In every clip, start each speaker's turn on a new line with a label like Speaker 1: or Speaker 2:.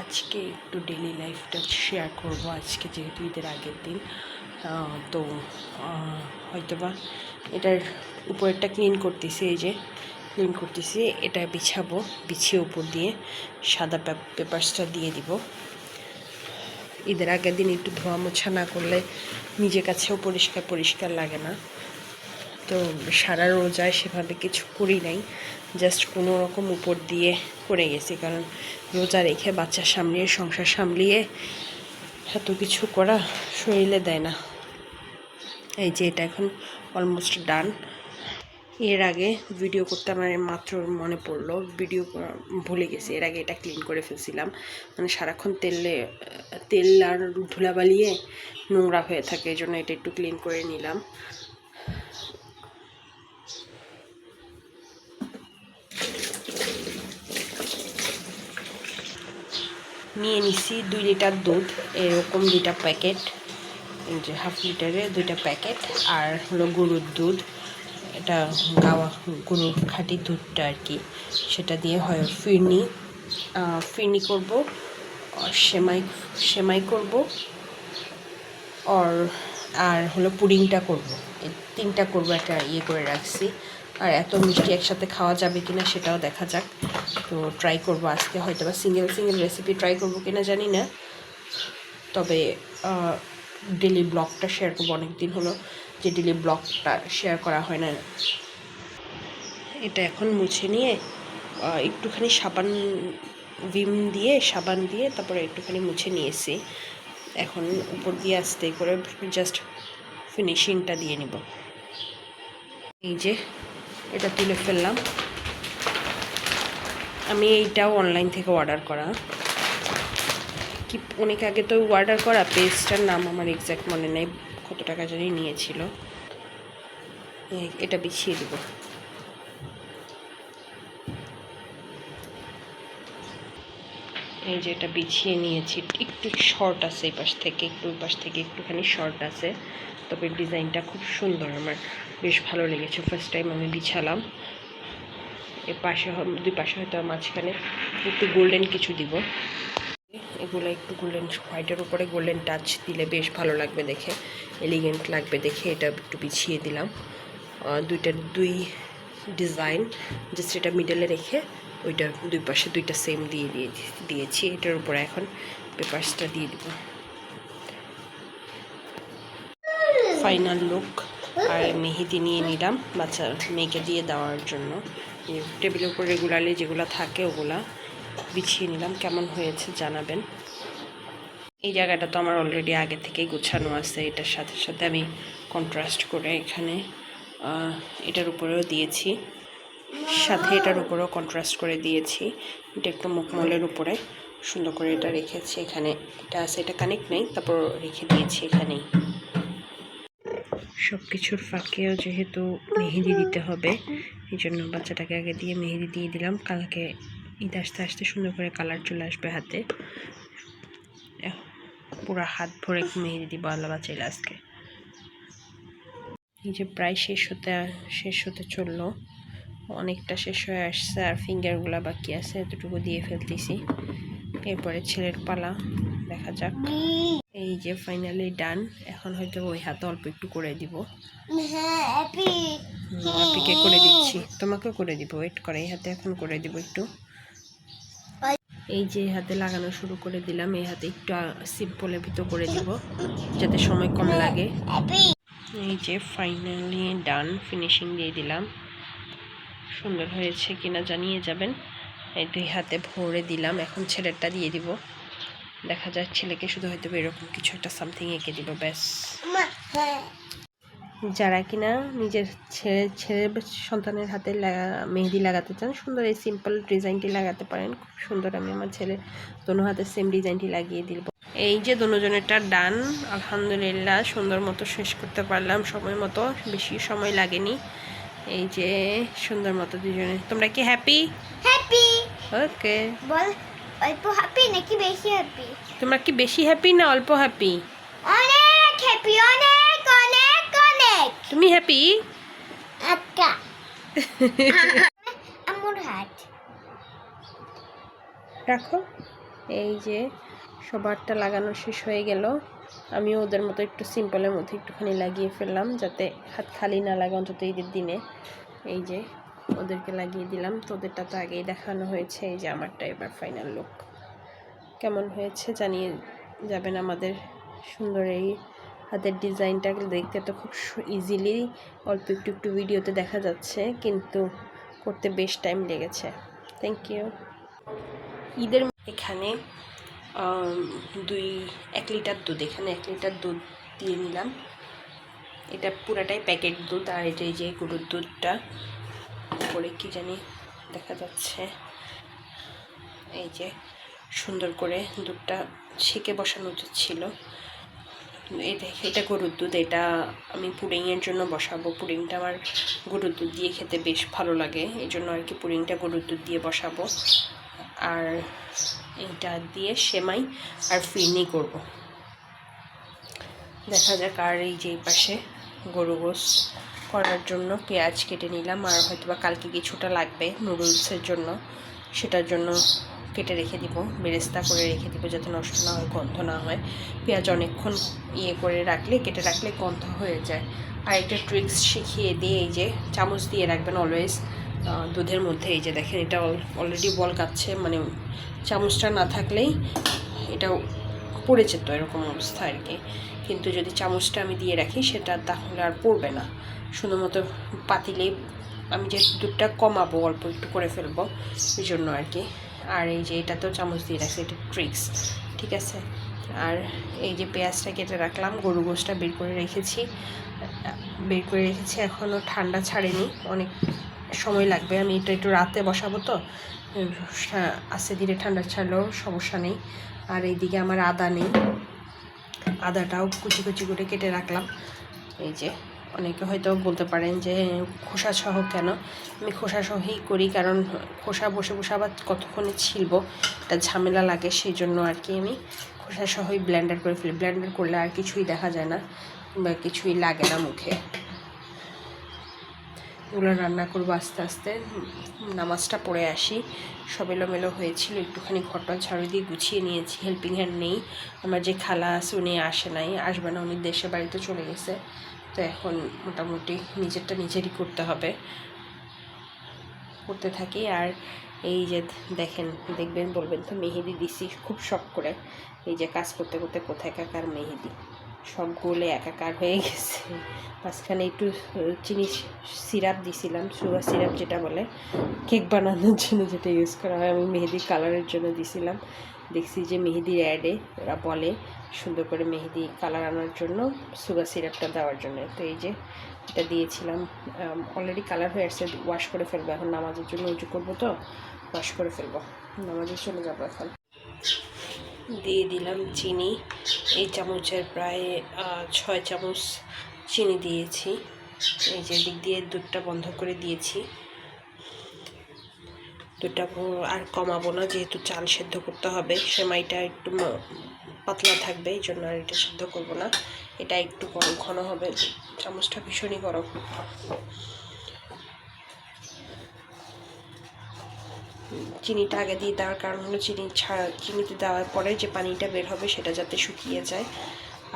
Speaker 1: আজকে একটু ডেলি লাইফটা শেয়ার করব। আজকে যেহেতু ঈদের আগের দিন, তো হয়তোবা এটার উপরেরটা ক্লিন করতেছি। এই যে ক্লিন করতেছি, এটা বিছাবো, বিছিয়ে উপর দিয়ে সাদা পেপারসটা দিয়ে দিব। ঈদের আগের দিন একটু ধোয়া মোছা না করলে নিজের কাছেও পরিষ্কার লাগে না। তো সারা রোজায় সেভাবে কিছু করি নাই, জাস্ট কোনো রকম উপর দিয়ে করে গেছি, কারণ রোজা রেখে বাচ্চা সামলিয়ে সংসার সামলিয়ে এত কিছু করা শরীরে দেয় না। এই যে এটা এখন অলমোস্ট ডান। এর আগে ভিডিও করতে আমার মাত্র মনে পড়লো, ভিডিও ভুলে গেছি। এর আগে এটা ক্লিন করে ফেলছিলাম, মানে সারাক্ষণ তেল আর ধুলাবালিয়ে নোংরা হয়ে থাকে, এই জন্য এটা একটু ক্লিন করে নিলাম। নিয়ে নিছি 2 লিটার দুধ, এরকম 2টা প্যাকেট, যে হাফ লিটারে 2টা প্যাকেট, আর হলো গরুর দুধ। এটা গাওয়া গরুর খাঁটি দুধটা আর কি, সেটা দিয়ে হয় ফিরনি করব, সেমাই করব, আর হলো পুডিংটা করব। এই 3টা করব, একটা ইয়ে করে রাখছি। আর এত মিষ্টি একসাথে খাওয়া যাবে কিনা সেটাও দেখা যাক। তো ট্রাই করব আজকে, হয়তো বা সিঙ্গেল রেসিপি ট্রাই করব কিনা জানি না, তবে ডেলি ব্লগটা শেয়ার করবো। অনেক দিন হলো যে ডেলি ব্লগটা শেয়ার করা হয় না। এটা এখন মুছে নিয়ে একটুখানি সাবান দিয়ে তারপরে একটুখানি মুছে নিয়েছি। এখন উপর দিয়ে আস্তে করে জাস্ট ফিনিশিংটা দিয়ে নিব। এই যে এটা তুলে ফেললাম। আমি এইটাও অনলাইন থেকে অর্ডার করা, কি অনেক আগে তো অর্ডার করা। পেজটার নাম আমার এক্স্যাক্ট মনে নেই, কত টাকা জানি নিয়েছিল। এটা বিছিয়ে দেব। এই যে এটা বিছিয়ে নিয়েছি, একটু শর্ট আছে এই পাশ থেকে, ওই পাশ থেকে একটুখানি শর্ট আছে, তবে ডিজাইনটা খুব সুন্দর, আমার বেশ ভালো লেগেছে। ফার্স্ট টাইম আমি বিছালাম। এর পাশে দুই পাশে হয়তো মাঝখানে একটু গোল্ডেন কিছু দিব। এগুলো একটু গোল্ডেন, হোয়াইটের উপরে গোল্ডেন টাচ দিলে বেশ ভালো লাগবে দেখে, এলিগেন্ট লাগবে দেখে। এটা একটু বিছিয়ে দিলাম। দুই ডিজাইন, জাস্ট এটা মিডলে রেখে ওইটা দুই পাশে 2টা সেম দিয়েছি। এটার উপরে এখন পেপারসটা দিয়ে দিব। Final look. আর মেহেদি নিয়ে নিলাম মেয়েকে দিয়ে দেওয়ার জন্য। টেবিলের উপর রেগুলারলি যেগুলো থাকে ওগুলা বিছিয়ে নিলাম। কেমন হয়েছে জানাবেন। এই জায়গাটা তো আমার অলরেডি আগে থেকেই গোছানো আছে। এটার সাথে সাথে আমি কন্ট্রাস্ট করে এখানে এটার উপরেও দিয়েছি, সাথে এটার উপরেও কন্ট্রাস্ট করে দিয়েছি। এটা একটু মুখমলের উপরে সুন্দর করে এটা রেখেছি। এখানে এটা আছে, এটা কানেক্ট নেই, তারপর রেখে দিয়েছি এখানেই। সব কিছুর ফাঁকেও যেহেতু মেহেদি দিতে হবে, এই জন্য বাচ্চাটাকে আগে দিয়ে মেহেদি দিয়ে দিলাম। কালকে ঈদ আসতে আসতে সুন্দর করে কালার চলে আসবে হাতে। পুরো হাত ভরে মেহেদি দিব আল্লাহ বাঁচাইলে আজকে। এই যে প্রায় শেষ হতে চললো, অনেকটা শেষ হয়ে আসছে, আর ফিঙ্গারগুলো বাকি আছে, এতটুকু দিয়ে ফেলতেছি। এরপরে ছেলের পালা, দেখা যাক। এই যে ফাইনালি ডান। এখন হয়তো ওই হাতে অল্প একটু করে দিব। হ্যাপিকে করে দিচ্ছি, তোমাকেও করে দিব, ওয়েট করে। এই হাতে এখন করে দিব একটু। এই যে হাতে লাগানো শুরু করে দিলাম, এই হাতে একটু সিম্পলের ভিতর করে দিব যাতে সময় কম লাগে। এই যে ফাইনালি ডান, ফিনিশিং দিয়ে দিলাম। সুন্দর হয়েছে কিনা জানিয়ে যাবেন। এই 2 হাতে ভরে দিলাম। এখন ছেলেরটা দিয়ে দিব, দেখা যায় ছেলেকে শুধু হয়তো এরকম কিছু একটা সামথিং এঁকে দিব, ব্যাস। যারা কিনা নিজের ছেলে সন্তানের হাতে মেহেদি লাগাতে চান, সুন্দর এই সিম্পল ডিজাইনটি লাগাতে পারেন, খুব সুন্দর। আমি আমার ছেলে দোনো হাতে সেম ডিজাইনটি লাগিয়ে দিব। এই যে দুজনেরটা ডান, আলহামদুলিল্লাহ সুন্দর মতো শেষ করতে পারলাম, সময় মতো, বেশি সময় লাগেনি। এই যে সুন্দর মতো দুজনে। তোমরা কি হ্যাপি? ওকে, বল অল্প হ্যাপি নাকি বেশি হ্যাপি? তোমরা কি বেশি হ্যাপি না অল্প হ্যাপি? অনেক হ্যাপি, অনেক অনেক অনেক। তুমি হ্যাপি? আচ্ছা। আমার হাত রাখো। এই যে সবারটা লাগানো শেষ হয়ে গেল, আমিও ওদের মতো একটু সিম্পলের মধ্যে একটুখানি লাগিয়ে ফেললাম যাতে হাত খালি না লাগে অন্তত ঈদের দিনে। এই যে ওদেরকে লাগিয়ে দিলাম, তো ওদেরটা তো আগেই দেখানো হয়েছে। এই যে আমারটা এবার ফাইনাল লুক কেমন হয়েছে জানিয়ে যাবেন। আমাদের সুন্দর এই হাতের ডিজাইনটা দেখতে তো খুব ইজিলি অল্প একটু একটু ভিডিওতে দেখা যাচ্ছে, কিন্তু করতে বেশ টাইম লেগেছে। Thank you. ঈদের এখানে 1 লিটার দুধ, এখানে 1 লিটার দুধ দিয়ে নিলাম। এটা পুরাটাই প্যাকেট দুধ, আর এটা এই যে গরুর দুধটা উপরে কি জানি দেখা যাচ্ছে। এই যে সুন্দর করে দুধটা ছেঁকে বসানো উচিত ছিল। এটা গরুর দুধ, এটা আমি পুডিংয়ের জন্য বসাবো। পুডিংটা আমার গরুর দুধ দিয়ে খেতে বেশ ভালো লাগে, এই জন্য আর কি পুডিংটা গরুর দুধ দিয়ে বসাবো। আর এইটা দিয়ে সেমাই আর ফিরনি করব, দেখা যাক। আর এই যে পাশে গরু গোশ করার জন্য পেঁয়াজ কেটে নিলাম, আর হয়তো বা কালকে কিছুটা লাগবে নুডলসের জন্য, সেটার জন্য কেটে রেখে দিব, বেরেস্তা করে রেখে দিব যাতে নষ্ট না হয়, গন্ধ না হয়। পেঁয়াজ অনেকক্ষণ করে রাখলে, কেটে রাখলে গন্ধ হয়ে যায়। আর একটা ট্রিক্স শিখিয়ে দিয়ে, এই যে চামচ দিয়ে রাখবেন অলওয়েজ দুধের মধ্যে। এই যে দেখেন এটা অলরেডি বল কাচ্ছে, মানে চামচটা না থাকলেই এটা পড়ে যেত, এরকম অবস্থা আর কি। কিন্তু যদি চামচটা আমি দিয়ে রাখি সেটা তাহলে আর পড়বে না। শুধুমাত্র পাতিলে আমি যে দুধটা কমাবো, অল্প একটু করে ফেলবো এই জন্য আর কি। আর এই যে এটা তো চামচ দিয়ে রাখছি, এটা ট্রিক্স, ঠিক আছে। আর এই যে পেঁয়াজটা কেটে রাখলাম, গরু গোশটা বের করে রেখেছি, এখনও ঠান্ডা ছাড়েনি, অনেক সময় লাগবে। আমি এটা একটু রাতে বসাবো, তো আস্তে ধীরে ঠান্ডা ছাড়লেও সমস্যা নেই। আর এইদিকে আমার আদা নেই, আদাটাও কুচি কুচি করে কেটে রাখলাম। এই যে অনেকে হয়তো বলতে পারেন যে খোসা সহ কেন, আমি খোসা সহই করি, কারণ খোসা বসে বসে আবার কতক্ষণে ছিলবো, এটা ঝামেলা লাগে, সেই জন্য আর কি আমি খোসা সহই ব্লেন্ডার করে ফেলি। ব্লেন্ডার করলে আর কিছুই দেখা যায় না বা কিছুই লাগে না মুখে। এগুলো রান্না করবো আস্তে আস্তে, নামাজটা পড়ে আসি। সব এলোমেলো হয়েছিল, একটুখানি ঘরটা ঝাড়ু দিয়ে গুছিয়ে নিয়েছি। হেল্পিং হ্যান্ড নেই, আমার যে খালা আছে উনি আসে নাই, আসবে না, উনি দেশের বাড়িতে চলে গেছে। তো এখন মোটামুটি নিজেরটা নিজেরই করতে হবে, করতে থাকি। আর এই যে দেখেন, দেখবেন বলবেন তো মেহেদি দিছি খুব শখ করে। এই যে কাজ করতে করতে কোথায় কাকার মেহেদি সব গলে একাকার হয়ে গেছে। মাঝখানে একটু চিনি সিরাপ দিছিলাম, সুগার সিরাপ যেটা বলে কেক বানানোর জন্য, যেটা ইউজ করা হয়, আমি মেহেদি কালারের জন্য দিছিলাম। দেখছি যে মেহেদির অ্যাডে ওরা বলে সুন্দর করে মেহেদি কালার আনার জন্য সুগার সিরাপটা দেওয়ার জন্য। তো এই যে এটা দিয়েছিলাম, অলরেডি কালার হয়ে আসছে, ওয়াশ করে ফেলবো। এখন নামাজের জন্য উঁচু করবো, তো ওয়াশ করে ফেলবো, নামাজে চলে যাবো। এখন দিয়ে দিলাম চিনি, এই চামচের প্রায় 6 চামচ চিনি দিয়েছি। এই যে দিক দিয়ে দুধটা বন্ধ করে দিয়েছি, দুধটা আর কমাবো না, যেহেতু চাল সেদ্ধ করতে হবে, সেমাইটা একটু পাতলা থাকবে, এই জন্য আর এটা সেদ্ধ করবো না। এটা একটু ঘন হবে, চামচটা ভীষণই গরম। চিনিটা আগে দিয়ে দেওয়ার কারণ হলো চিনিতে দেওয়ার পরে যে পানিটা বের হবে সেটা যাতে শুকিয়ে যায়।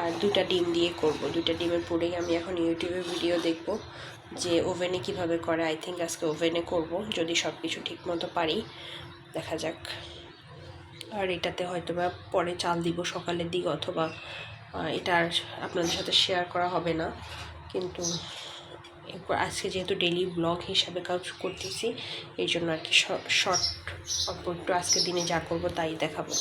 Speaker 1: আর 2টা ডিম দিয়ে করব, 2টা ডিমের পুডিং। আমি এখন ইউটিউবে ভিডিও দেখব যে ওভেনে কিভাবে করে। আই থিঙ্ক আজকে ওভেনে করব, যদি সব কিছু ঠিক মতো পারি, দেখা যাক। আর এটাতে হয়তো বা পরে চাল দিব সকালের দিকে, অথবা এটা আর আপনাদের সাথে শেয়ার করা হবে না। কিন্তু এরপর আজকে যেহেতু ডেইলি ব্লগ হিসাবে কাজ করতেছি, এই জন্য আর কি শর্ট অল্প একটু আজকে দিনে যা করবো তাই দেখাবো।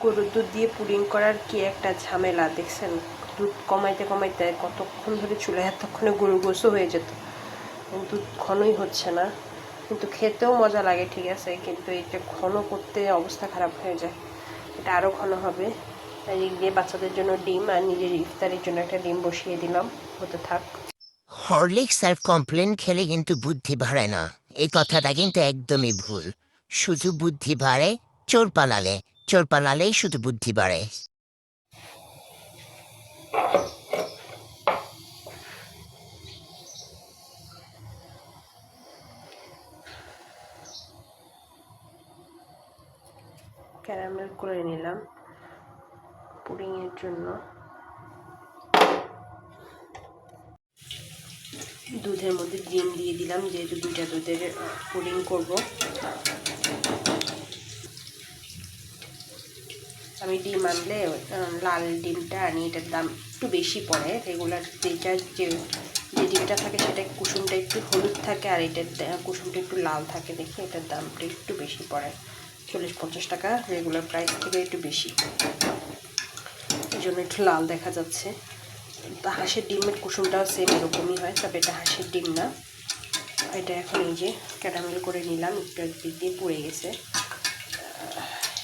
Speaker 1: গরুর দুধ দিয়ে পুডিং করার কি একটা ঝামেলা দেখছেন, দুধ কমাইতে কমাইতে কতক্ষণ ধরে চুলায়, এতক্ষণে গরু গোশও হয়ে যেত, দুধ ঘনই হচ্ছে না। কিন্তু খেতেও মজা লাগে, ঠিক আছে, কিন্তু এটা ঘন করতে অবস্থা খারাপ হয়ে যায়। এটা আরও ঘন হবে। এদিক দিয়ে বাচ্চাদের জন্য ডিম, আর নিজের ইফতারের জন্য একটা ডিম বসিয়ে দিলাম, হতে থাক।
Speaker 2: হরলিক্স আর কমপ্লেন খেলে কিন্তু বুদ্ধি বাড়ে না, এই কথাটা কিন্তু একদমই ভুল। শুধু বুদ্ধি বাড়ে চোর পালালেই শুধু বুদ্ধি বাড়ে।
Speaker 1: ক্যারামেল করে নিলাম পুডিংয়ের জন্য। দুধের মধ্যে ডিম দিয়ে দিলাম, যেহেতু 2টা দুধের পুডিং করব। আমি ডিম আনলে লাল ডিমটা আনি, এটার দাম একটু বেশি পড়ে। রেগুলার যে ডিমটা থাকে সেটা কুসুমটা একটু হলুদ থাকে, আর এটার কুসুমটা একটু লাল থাকে দেখে এটার দামটা একটু বেশি পড়ে, 40-50 টাকা রেগুলার প্রাইস থেকে একটু বেশি, এই জন্য একটু লাল দেখা যাচ্ছে। তা হাঁসের ডিমের কুসুমটাও সেম এরকমই হয়, তবে এটা হাঁসের ডিম না। এটা এখন এই যে ক্যারামেল করে নিলাম, একটু একদিক দিয়ে পুড়ে গেছে।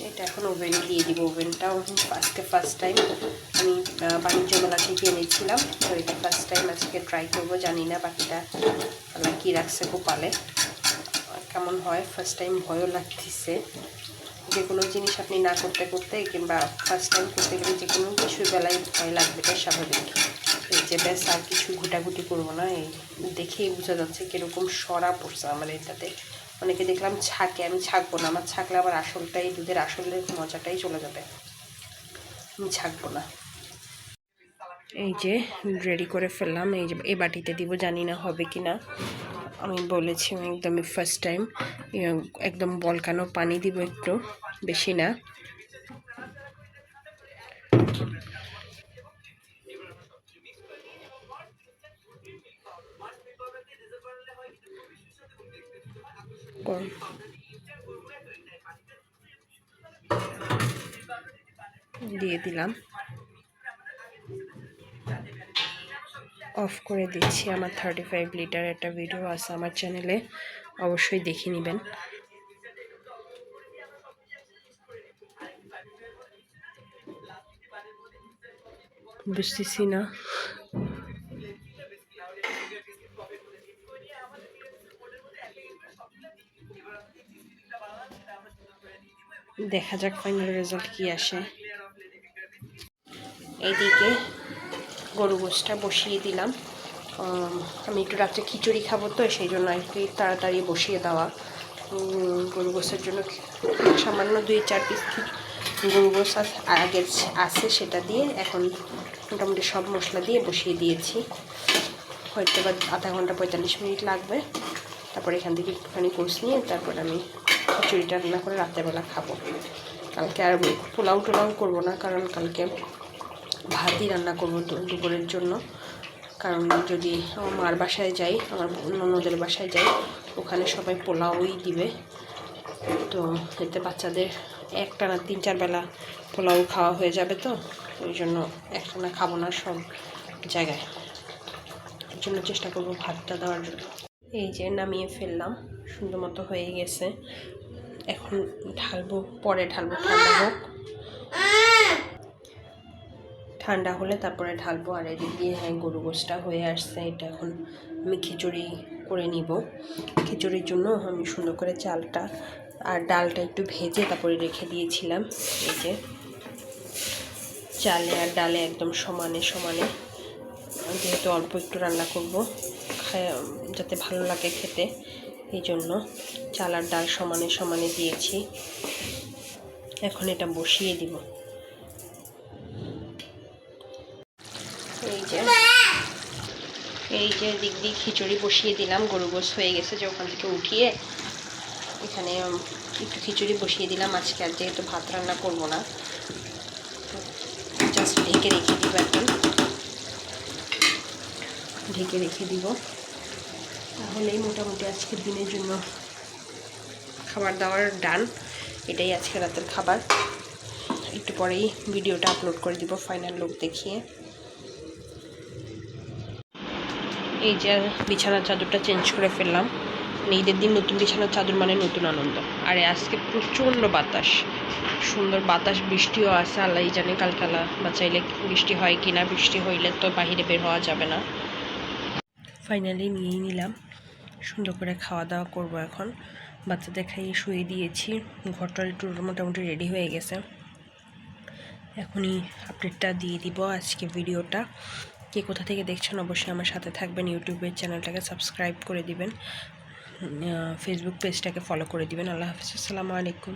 Speaker 1: এটা এখন ওভেনে দিয়ে দিব। ওভেনটাও ফার্স্ট টাইম আমি বাণিজ্য মেলা থেকে এনেছিলাম, তো এটা ফার্স্ট টাইম আজকে ট্রাই করবো। জানি না বাকিটা আল্লাহ কী রাখছে কোপালে কেমন হয়। ফার্স্ট টাইম ভয়ও লাগতেছে। যে কোনো জিনিস আপনি না করতে করতে কিংবা ফার্স্ট টাইম করতে গেলে যে কোনো কিছুর বেলায় ভয় লাগবে, তাই স্বাভাবিক। এই যে ব্যাস, আর কিছু ঘুটাঘুটি করবো না। এই দেখেই বোঝা যাচ্ছে কীরকম সরা পড়ছে আমার এটাতে। অনেকে দেখলাম ছাকে, আমি ছাকবো না। আমার ছাকলে আবার আসলটাই, দুধের আসলের মজাটাই চলে যাবে, আমি ছাকবো না। এই যে রেডি করে ফেললাম, এই যে এই বাটিতে দিব, জানি না হবে কি না। আমি বলেছি আমি একদমই ফার্স্ট টাইম। একদম বলকানো পানি দিব, একটু বেশি না। দিয়ে দিলাম, অফ করে দিচ্ছি। আমার 35 লিটার একটা ভিডিও আছে আমার চ্যানেলে, অবশ্যই দেখে নেবেন। বুঝতেছি না, দেখা যাক ফাইনাল রেজাল্ট কি আসে। এইদিকে গরু গোশটা বসিয়ে দিলাম। আমি একটু রাত্রে খিচুড়ি খাবো, তো সেই জন্য আর কি তাড়াতাড়ি বসিয়ে দেওয়া। গরু গোশের জন্য সামান্য 2-4 পিস গরু গোশ আগের আছে, সেটা দিয়ে এখন মোটামুটি সব মশলা দিয়ে বসিয়ে দিয়েছি। হয়তো বা আধা ঘন্টা 45 মিনিট লাগবে। তারপর এখান থেকে একটুখানি গোশ নিয়ে তারপর আমি খিচুড়িটা রান্না করে রাত্রেবেলা খাবো। কালকে আর পোলাও টোলাও করবো না, কারণ কালকে ভাতই রান্না করবো দুপুরের জন্য। কারণ যদি আমার মার বাসায় যাই, আমার ননদের বাসায় যাই, ওখানে সবাই পোলাওই দিবে। তো এতে বাচ্চাদের একটানা 3-4 বেলা পোলাও খাওয়া হয়ে যাবে, তো ওই জন্য একটানা খাবো না সব জায়গায়। এর জন্য চেষ্টা করবো ভাতটা দেওয়ার জন্য। এই যে নামিয়ে ফেললাম, সুন্দর মতো হয়ে গেছে। এখন ঢালবো, পরে ঢালবো, ঠান্ডা হোক, ঠান্ডা হলে তারপরে ঢালবো। আর এদিক দিয়ে হ্যাঁ গরু গোশটা হয়ে আসছে। এটা এখন আমি খিচুড়ি করে নিব। খিচুড়ির জন্য আমি সুন্দর করে চালটা আর ডালটা একটু ভেজে তারপরে রেখে দিয়েছিলাম। এই যে চালে আর ডালে একদম সমানে সমানে, যেহেতু অল্প একটু রান্না করব, যাতে ভালো লাগে খেতে, এই জন্য চাল আর ডাল সমানে সমানে দিয়েছি। এখন এটা বসিয়ে দিব। এই যে দিক দিয়ে খিচুড়ি বসিয়ে দিলাম। গরু গোশ হয়ে গেছে, যে ওখান থেকে উঠিয়ে এখানে একটু খিচুড়ি বসিয়ে দিলাম। আজকে আর যেহেতু ভাত রান্না করবো না, জাস্ট ঢেকে রেখে দিব। এখন ঢেকে রেখে দিব, তাহলেই মোটামুটি আজকের দিনের জন্য খাবার দাবার ডান। এটাই আজকে রাতের খাবার। একটু পরেই ভিডিওটা আপলোড করে দিব ফাইনাল লুক দেখিয়ে। এই যে বিছানার চাদরটা চেঞ্জ করে ফেললাম। ঈদের দিন নতুন বিছানার চাদর মানে নতুন আনন্দ। আর আজকে প্রচণ্ড বাতাস, সুন্দর বাতাস, বৃষ্টিও আছে। আল্লাহ জানে কালকে আল্লাহ বাঁচাইলে বৃষ্টি হয় কি না। বৃষ্টি হইলে তো বাহিরে বের হওয়া যাবে না। ফাইনালি নিয়ে নিলাম, সুন্দর করে খাওয়া দাওয়া করবো এখন। বাচ্চাদের খাইয়ে শুয়ে দিয়েছি, ঘরটা একটু মোটামুটি রেডি হয়ে গেছে। এখনই আপডেটটা দিয়ে দিব আজকে ভিডিওটা। কে কোথা থেকে দেখছেন অবশ্যই আমার সাথে থাকবেন। ইউটিউবের চ্যানেলটাকে সাবস্ক্রাইব করে দিবেন, ফেসবুক পেজটাকে ফলো করে দিবেন। আল্লাহ হাফিজ, আসসালামু আলাইকুম।